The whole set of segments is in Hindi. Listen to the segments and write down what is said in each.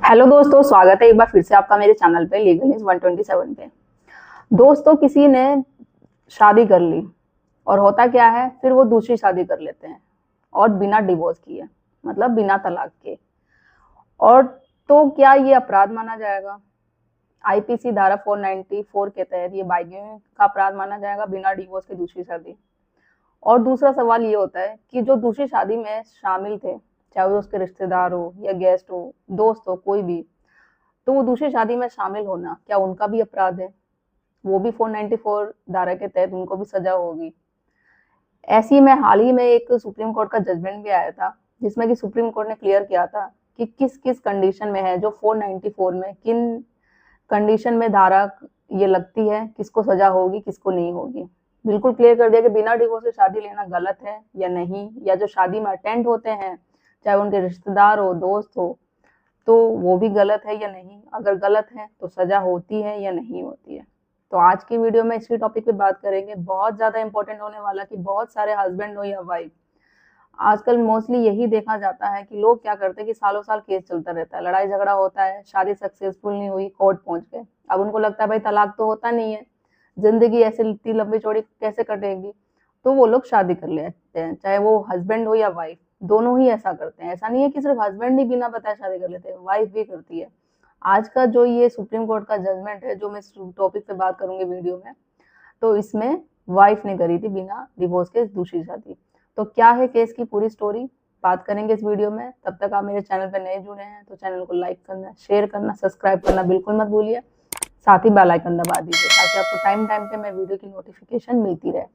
हेलो दोस्तों, स्वागत है एक बार फिर से आपका मेरे चैनल पे लीगल न्यूज 127 पे। दोस्तों, किसी ने शादी कर ली और होता क्या है, फिर वो दूसरी शादी कर लेते हैं और बिना डिवोर्स किए, मतलब बिना तलाक के। और तो क्या ये अपराध माना जाएगा? आईपीसी धारा 494 के तहत ये बाइगिंग का अपराध माना जाएगा, बिना डिवोर्स के दूसरी शादी। और दूसरा सवाल ये होता है कि जो दूसरी शादी में शामिल थे, चाहे वो उसके रिश्तेदार हो या गेस्ट हो, दोस्त हो, कोई भी, तो वो दूसरी शादी में शामिल होना क्या उनका भी अपराध है? वो भी 494 धारा के तहत उनको भी सजा होगी। ऐसी में हाल ही में एक सुप्रीम कोर्ट का जजमेंट भी आया था, जिसमें कि सुप्रीम कोर्ट ने क्लियर किया था कि किस किस कंडीशन में है, जो 494 में किन कंडीशन में धारा ये लगती है, किसको सजा होगी, किसको नहीं होगी। बिल्कुल क्लियर कर दिया कि बिना डिवोर्स से शादी लेना गलत है या नहीं, या जो शादी में अटेंड होते हैं, चाहे उनके रिश्तेदार हो, दोस्त हो, तो वो भी गलत है या नहीं। अगर गलत है तो सजा होती है या नहीं होती है। तो आज की वीडियो में इसी टॉपिक पे बात करेंगे। बहुत ज्यादा इंपॉर्टेंट होने वाला कि बहुत सारे हस्बैंड हो या वाइफ, आजकल मोस्टली यही देखा जाता है कि लोग क्या करते हैं कि सालों साल केस चलता रहता है, लड़ाई झगड़ा होता है, शादी सक्सेसफुल नहीं हुई, कोर्ट पहुंच गए। अब उनको लगता है भाई तलाक तो होता नहीं है, जिंदगी ऐसे इतनी लंबी चौड़ी कैसे कटेगी, तो वो लोग शादी कर लेते हैं, चाहे वो हस्बैंड हो या वाइफ, दोनों ही ऐसा करते हैं। ऐसा नहीं है कि सिर्फ हस्बैंड ही बिना बताए शादी कर लेते हैं, वाइफ भी करती है। आज का जो ये सुप्रीम कोर्ट का जजमेंट है, जो मैं इस टॉपिक पे बात करूंगी वीडियो में, तो इसमें वाइफ ने करी थी बिना डिवोर्स के दूसरी शादी। तो क्या है केस की पूरी स्टोरी, बात करेंगे इस वीडियो में। तब तक आप मेरे चैनल पर नए जुड़े हैं तो चैनल को लाइक करना, शेयर करना, सब्सक्राइब करना बिल्कुल मत भूलिए। साथ ही बेल आइकन दबा दीजिए ताकि आपको टाइम टाइम पे मैं वीडियो की नोटिफिकेशन मिलती रहे।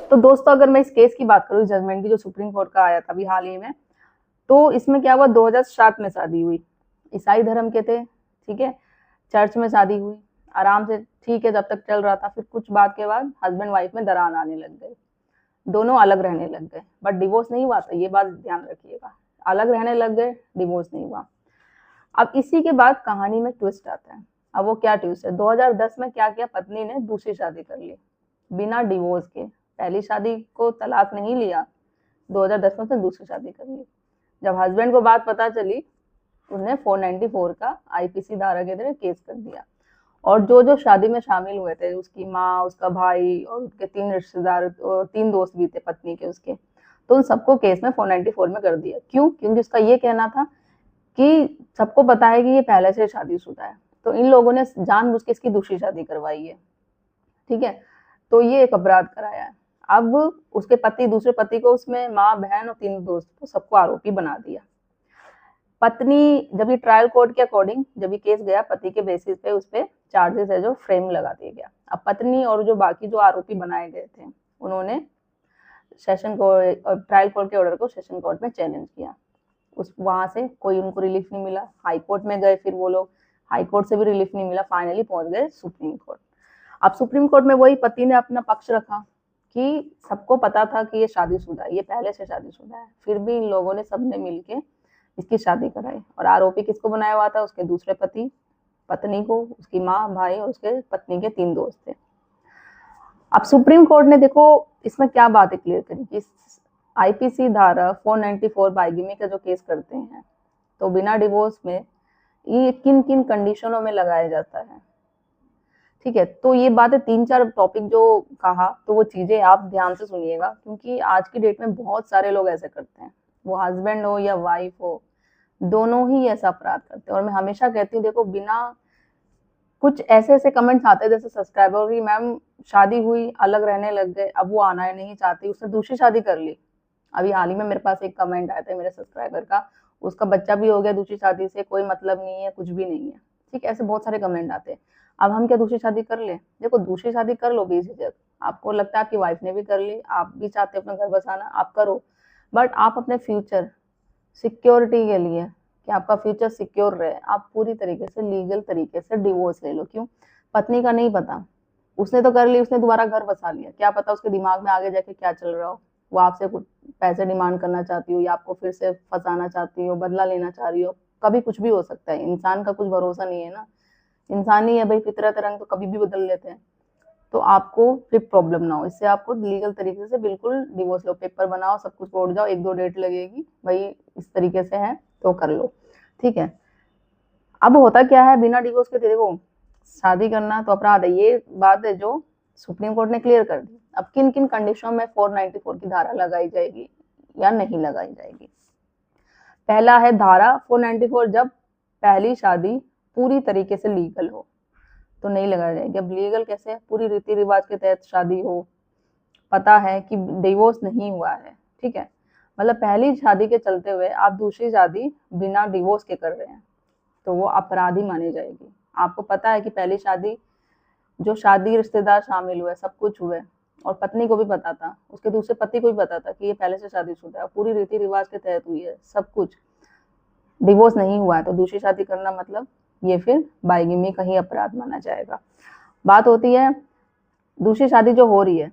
तो दोस्तों, अगर मैं इस केस की बात करूँ, जजमेंट की, जो सुप्रीम कोर्ट का आया था अभी हाल ही में, तो इसमें क्या हुआ, 2007 में शादी हुई, ईसाई धर्म के थे, ठीक है, चर्च में शादी हुई, आराम से ठीक है, जब तक चल रहा था। फिर कुछ बात के बाद हस्बैंड वाइफ में दरार आने लग गई, दोनों अलग रहने लग गए, बट डिवोर्स नहीं हुआ था, ये बात ध्यान रखिएगा। अलग रहने लग गए, डिवोर्स नहीं हुआ। अब इसी के बाद कहानी में ट्विस्ट आता है। अब वो क्या ट्विस्ट है, 2010 में क्या किया, पत्नी ने दूसरी शादी कर ली बिना डिवोर्स के। पहली शादी को तलाक नहीं लिया, 2010 में उसने दूसरी शादी कर ली। जब हस्बैंड को बात पता चली, उसने 494 का आईपीसी धारा के तहत केस कर दिया। और जो जो शादी में शामिल हुए थे, उसकी माँ, उसका भाई और उसके 3 रिश्तेदार, 3 दोस्त भी थे पत्नी के उसके, तो उन सबको केस में 494 में कर दिया। क्यों? क्योंकि उसका ये कहना था कि सबको पता है कि ये पहले से शादीशुदा है, तो इन लोगों ने जानबूझ के इसकी दूसरी शादी करवाई है, ठीक है। तो ये एक अपराध कराया है। अब उसके पति, दूसरे पति को उसमें माँ, बहन और 3 दोस्त को सबको आरोपी बना दिया। पत्नी, जब ये ट्रायल कोर्ट के अकॉर्डिंग जब ये केस गया, पति के बेसिस पे उस पे चार्जेस है जो फ्रेम लगा दिया गया। अब पत्नी और जो बाकी जो आरोपी बनाए गए थे, उन्होंने सेशन कोर्ट, ट्रायल कोर्ट के ऑर्डर को सेशन कोर्ट में चैलेंज किया। उस वहां से कोई उनको रिलीफ नहीं मिला, हाई कोर्ट में गए, फिर वो लोग, हाई कोर्ट से भी रिलीफ नहीं मिला, फाइनली पहुंच गए सुप्रीम कोर्ट। अब सुप्रीम कोर्ट में वही पति ने अपना पक्ष रखा कि सबको पता था कि ये शादीशुदा है, ये पहले से शादीशुदा है, फिर भी इन लोगों ने सबने मिलके इसकी शादी कराई। और आरोपी किसको बनाया हुआ था? उसके दूसरे पति, पत्नी को, उसकी माँ, भाई और उसके पत्नी के 3 दोस्त थे। अब सुप्रीम कोर्ट ने देखो इसमें क्या बातें क्लियर करी कि आईपीसी धारा 494 बाइगिमी का जो केस करते हैं, तो बिना डिवोर्स में ये किन किन कंडीशनों में लगाया जाता है, ठीक है। तो ये बातें 3-4 टॉपिक जो कहा, तो वो चीजें आप ध्यान से सुनिएगा, क्योंकि आज की डेट में बहुत सारे लोग ऐसे करते हैं, वो हस्बैंड हो या वाइफ हो, दोनों ही ऐसा अपराध करते हैं। और मैं हमेशा कहती हूँ, देखो, बिना कुछ ऐसे ऐसे कमेंट्स आते हैं जैसे सब्सक्राइबर की, मैम शादी हुई, अलग रहने लग गए, अब वो आना नहीं चाहती, उसने दूसरी शादी कर ली। अभी हाल ही में मेरे पास एक कमेंट आया था मेरे सब्सक्राइबर का, उसका बच्चा भी हो गया दूसरी शादी से, कोई मतलब नहीं है, कुछ भी नहीं है, ठीक है। ऐसे बहुत सारे कमेंट आते हैं। अब हम क्या दूसरी शादी कर ले? देखो, दूसरी शादी कर लो बेझिझक, आपको लगता है आपकी वाइफ ने भी कर ली, आप भी चाहते हो अपना घर बसाना, आप करो, बट आप अपने फ्यूचर सिक्योरिटी के लिए, कि आपका फ्यूचर सिक्योर रहे, आप पूरी तरीके से लीगल तरीके से डिवोर्स ले लो। क्यों? पत्नी का नहीं पता, उसने तो कर ली, उसने दोबारा घर बसा लिया, क्या पता उसके दिमाग में आगे जाके क्या चल रहा हो, वो आपसे कुछ पैसे डिमांड करना चाहती हो, या आपको फिर से फंसाना चाहती हो, बदला लेना चाह रही हो, कभी कुछ भी हो सकता है। इंसान का कुछ भरोसा नहीं है ना, इंसान ही है भाई, फितरत रंग तो कभी भी बदल लेते हैं। तो आपको फिर प्रॉब्लम ना हो, इससे आपको लीगल तरीके से बिल्कुल डिवोर्स लो, पेपर बनाओ, सब कुछ छोड़ जाओ, 1-2 डेट लगेगी भाई, इस तरीके से है तो कर लो, ठीक है। अब होता क्या है, बिना डिवोर्स के देखो शादी करना तो अपराध है, ये बात है जो सुप्रीम कोर्ट ने क्लियर कर दी। अब किन किन कंडीशनों में 494 की धारा लगाई जाएगी या नहीं लगाई जाएगी। पहला है धारा 494, जब पहली शादी पूरी तरीके से लीगल हो तो नहीं लगाई जाएगी। अब लीगल कैसे है, पूरी रीति रिवाज के तहत शादी हो, पता है कि डिवोर्स नहीं हुआ है, ठीक है, मतलब पहली शादी के चलते हुए आप दूसरी शादी बिना डिवोर्स के कर रहे हैं तो वो अपराधी मानी जाएगी। आपको पता है कि पहली शादी, जो शादी रिश्तेदार शामिल हुए, सब कुछ हुए और पत्नी को भी पता था, उसके दूसरे पति को भी पता था कि ये पहले से शादीशुदा है, पूरी रीति रिवाज के तहत हुई है, सब कुछ, डिवोर्स नहीं हुआ है, तो दूसरी शादी करना मतलब ये फिर बाइगेमी का ही अपराध माना जाएगा। बात होती है दूसरी शादी जो हो रही है,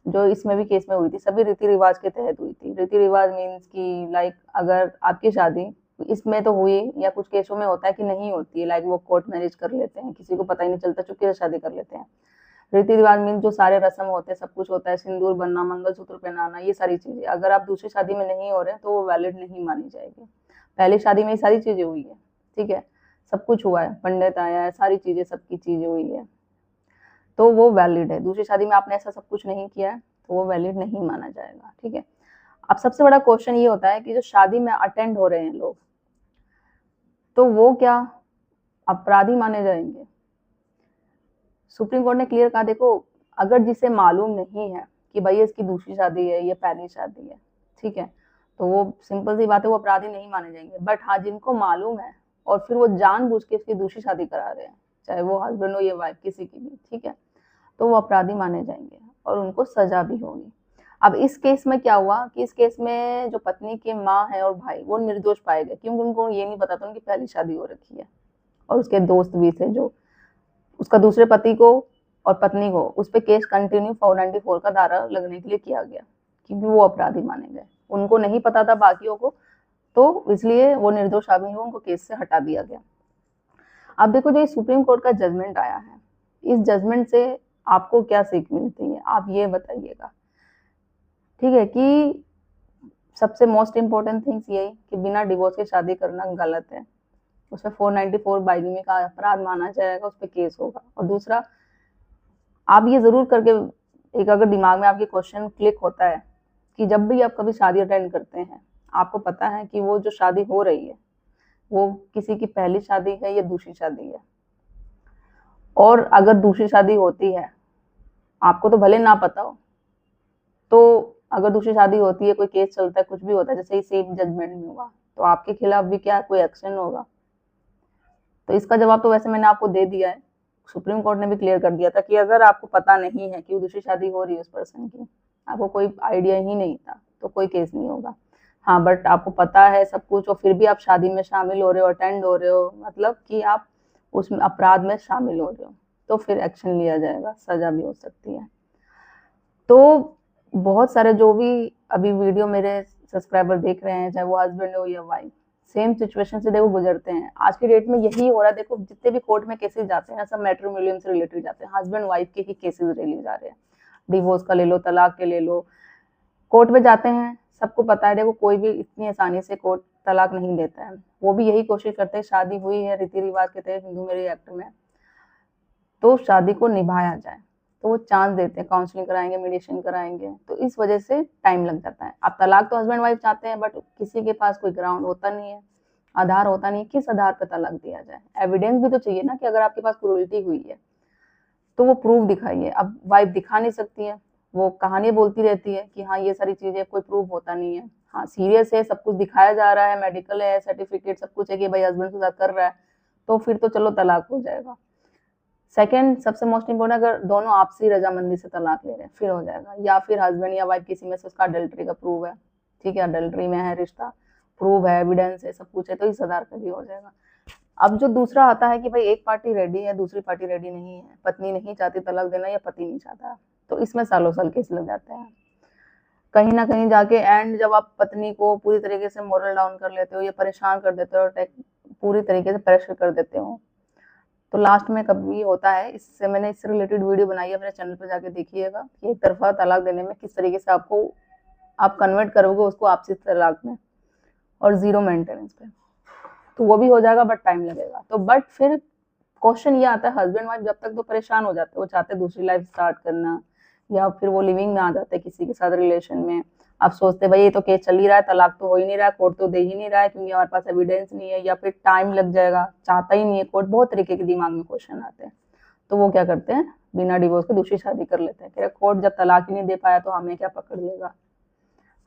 जो इसमें भी केस में हुई थी, सभी रीति रिवाज के तहत हुई थी। रीति रिवाज मीन्स की लाइक अगर आपकी शादी इसमें तो हुई, या कुछ केसों में होता है कि नहीं होती है, लाइक वो कोर्ट मैरिज कर लेते हैं, किसी को पता ही नहीं चलता, चुपके से शादी कर लेते हैं। रीति रिवाज मीन्स जो सारे रस्म होते हैं, सब कुछ होता है, सिंदूर बनना, मंगलसूत्र पहनाना, ये सारी चीजें, अगर आप दूसरी शादी में नहीं हो रहे तो वो वैलिड नहीं मानी जाएगी। पहली शादी में ये सारी चीजें हुई है, ठीक है, सब कुछ हुआ है, पंडित आया है, सारी चीजें, सबकी चीजें हुई है, तो वो वैलिड है। दूसरी शादी में आपने ऐसा सब कुछ नहीं किया है तो वो वैलिड नहीं माना जाएगा, ठीक है। अब सबसे बड़ा क्वेश्चन ये होता है कि जो शादी में अटेंड हो रहे हैं लोग, तो वो क्या अपराधी माने जाएंगे। सुप्रीम कोर्ट ने क्लियर कहा, देखो अगर जिसे मालूम नहीं है कि भाई इसकी दूसरी शादी है, ये पहली शादी है, ठीक है, तो वो सिंपल सी बात है, वो अपराधी नहीं माने जाएंगे। बट हाँ, जिनको मालूम है और फिर वो जानबूझ के इसकी दूसरी शादी करा रहे हैं, चाहे वो हस्बैंड हो या वाइफ, किसी की भी, ठीक है, तो वो अपराधी माने जाएंगे और उनको सजा भी होगी। अब इस केस में क्या हुआ कि इस केस में जो पत्नी के माँ है और भाई, वो निर्दोष पाए गए, क्योंकि उनको ये नहीं पता था उनकी पहली शादी हो रखी है, और उसके दोस्त भी थे, जो उसका दूसरे पति को और पत्नी को, उस पर केस कंटिन्यू 494 का धारा लगने के लिए किया गया, क्योंकि वो अपराधी माने गए, उनको नहीं पता था बाकियों को, तो इसलिए वो निर्दोष साबित हुए, उनको केस से हटा दिया गया। अब देखो, जो सुप्रीम कोर्ट का जजमेंट आया है, इस जजमेंट से आपको क्या सीख मिलती है, आप ये बताइएगा, ठीक है, कि सबसे मोस्ट इम्पोर्टेंट थिंग्स यही कि बिना डिवोर्स के शादी करना गलत है, उसमें 494 बाइगेमी का अपराध माना जाएगा, उस पर केस होगा। और दूसरा, आप ये जरूर करके, एक अगर दिमाग में आपके क्वेश्चन क्लिक होता है कि जब भी आप कभी शादी अटेंड करते हैं, आपको पता है कि वो जो शादी हो रही है वो किसी की पहली शादी है या दूसरी शादी है, और अगर दूसरी शादी होती है, आपको तो भले ना पता हो, तो अगर दूसरी शादी होती है, कोई केस चलता है, कुछ भी होता है, जैसे ही सेम जजमेंट में हुआ, तो आपके खिलाफ भी क्या कोई एक्शन होगा। तो इसका जवाब तो वैसे मैंने आपको दे दिया है, सुप्रीम कोर्ट ने भी क्लियर कर दिया था कि अगर आपको पता नहीं है कि वो दूसरी शादी हो रही है उस पर्सन की, आपको कोई आइडिया ही नहीं था, तो कोई केस नहीं होगा। हाँ, बट आपको पता है सब कुछ और फिर भी आप शादी में शामिल हो रहे हो, अटेंड हो रहे हो, मतलब कि आप उसमें अपराध में शामिल हो रहे हो, तो फिर एक्शन लिया जाएगा, सजा भी हो सकती है। तो बहुत सारे जो भी अभी वीडियो मेरे सब्सक्राइबर देख रहे हैं, चाहे वो हस्बैंड हो या वाइफ, सेम सिचुएशन से देखो गुजरते हैं, आज की डेट में यही हो रहा है। देखो जितने भी कोर्ट में केसेस जाते हैं, सब मैट्रिमोनियम से रिलेटेड जाते हैं, हस्बैंड वाइफ के ही केसेस रिलीज जा रहे हैं, डिवोर्स का ले लो, तलाक के ले लो, कोर्ट में जाते हैं, सबको पता है, देखो कोई भी इतनी आसानी से कोर्ट तलाक नहीं देता है, वो भी यही कोशिश करते हैं, शादी हुई है रीति रिवाज के तहत हिंदू मैरिज एक्ट में, तो शादी को निभाया जाए, तो वो चांस देते हैं, काउंसलिंग कराएंगे, मेडिटेशन कराएंगे, तो इस वजह से टाइम लग जाता है। अब तलाक तो हस्बैंड वाइफ चाहते हैं, बट किसी के पास कोई ग्राउंड होता नहीं है, आधार होता नहीं, किस आधार पर तलाक दिया जाए, एविडेंस भी तो चाहिए ना, कि अगर आपके पास क्रूरल्टी हुई है तो वो प्रूफ दिखाइए। अब वाइफ दिखा नहीं सकती है, वो कहानी बोलती रहती है कि हाँ ये सारी चीजें, कोई प्रूफ होता नहीं है, हाँ सीरियस है, सब कुछ दिखाया जा रहा है, मेडिकल है, सर्टिफिकेट सब कुछ है कि भाई हस्बैंड के साथ कर रहा है, तो फिर तो चलो तलाक हो जाएगा। सेकंड, सबसे मोस्ट इम्पोर्टेंट, अगर दोनों आपसी रजामंदी से तलाक ले रहे हैं, फिर हो जाएगा, या फिर हस्बैंड या वाइफ किसी में से उसका अडल्ट्री का प्रूव है, ठीक है, अडल्ट्री में है रिश्ता, प्रूव है, एविडेंस है, सब कुछ है, तो इस आधार पर भी हो जाएगा। अब जो दूसरा आता है कि भाई एक पार्टी रेडी है, दूसरी पार्टी रेडी नहीं है, पत्नी नहीं चाहती तलाक देना या पति नहीं चाहता, तो इसमें सालों साल केस लग जाते हैं। कहीं ना कहीं जाके एंड जब आप पत्नी को पूरी तरीके से मोरल डाउन कर लेते हो या परेशान कर देते हो, पूरी तरीके से प्रेशर कर देते हो, तो लास्ट में कभी होता है, इससे मैंने इससे रिलेटेड वीडियो बनाई है, मेरे चैनल पे जाके देखिएगा कि एक तरफा तलाक देने में किस तरीके से आपको आप कन्वर्ट करोगे उसको आपसी तलाक में, और जीरो मेंटेनेंस पे। तो वो भी हो जाएगा, बट टाइम लगेगा। तो बट फिर क्वेश्चन ये आता है, हस्बैंड वाइफ जब तक तो परेशान हो जाते हैं, वो चाहते हैं दूसरी लाइफ स्टार्ट करना, या फिर वो लिविंग में आ जाते हैं किसी के साथ रिलेशन में। आप सोचते हैं भाई ये तो केस चल ही रहा है, तलाक तो हो ही नहीं रहा है, कोर्ट तो दे ही नहीं रहा है क्योंकि हमारे पास एविडेंस नहीं है, या फिर टाइम लग जाएगा, चाहता ही नहीं है कोर्ट, बहुत तरीके के दिमाग में क्वेश्चन आते हैं। तो वो क्या करते हैं, बिना डिवोर्स के दूसरी शादी कर लेते हैं। कोर्ट जब तलाक ही नहीं दे पाया तो हमें क्या पकड़ लेगा,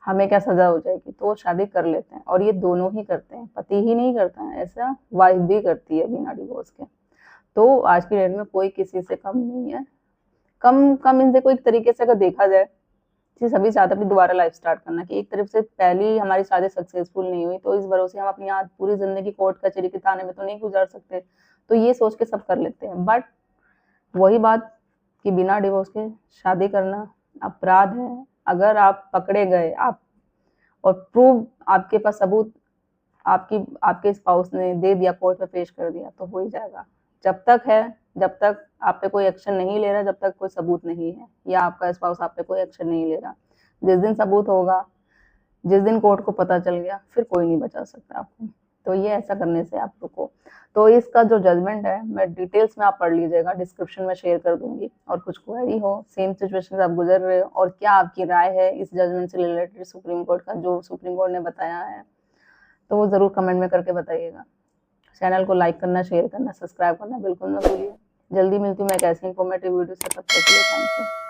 हमें क्या सजा हो जाएगी, तो वो शादी कर लेते हैं। और ये दोनों ही करते हैं, पति ही नहीं करता है ऐसा, वाइफ भी करती है बिना डिवोर्स के। तो आज की डेट में कोई किसी से कम नहीं है, कम कम इनसे कोई तरीके से अगर देखा जाए, कि सभी चाहते अपनी दोबारा लाइफ स्टार्ट करना, कि एक तरफ से पहली हमारी शादी सक्सेसफुल नहीं हुई तो इस भरोसे हम अपनी आज पूरी जिंदगी कोर्ट कचहरी के ताने में तो नहीं गुजार सकते, तो ये सोच के सब कर लेते हैं। बट वही बात कि बिना डिवोर्स के शादी करना अपराध है। अगर आप पकड़े गए, आप और प्रूव आपके पास सबूत आपके स्पाउस ने दे दिया, कोर्ट में पेश कर दिया, तो हो ही जाएगा। जब तक है, जब तक आप पे कोई एक्शन नहीं ले रहा, जब तक कोई सबूत नहीं है, या आपका स्पाउस आप पे कोई एक्शन नहीं ले रहा, जिस दिन सबूत होगा, जिस दिन कोर्ट को पता चल गया, फिर कोई नहीं बचा सकता आपको। तो ये ऐसा करने से आप रुको। तो इसका जो जजमेंट है, मैं डिटेल्स में आप पढ़ लीजिएगा, डिस्क्रिप्शन में शेयर कर दूंगी। और कुछ क्वेरी हो, सेम सिचुएशन से आप गुजर रहे हो, और क्या आपकी राय है इस जजमेंट से रिलेटेड, सुप्रीम कोर्ट का जो सुप्रीम कोर्ट ने बताया है, तो वो ज़रूर कमेंट में करके बताइएगा। चैनल को लाइक करना, शेयर करना, सब्सक्राइब करना बिल्कुल ना भूलिए। जल्दी मिलती हूँ मैं एक ऐसी इन्फॉर्मेटिव वीडियो से, तब तक के लिए थैंक यू।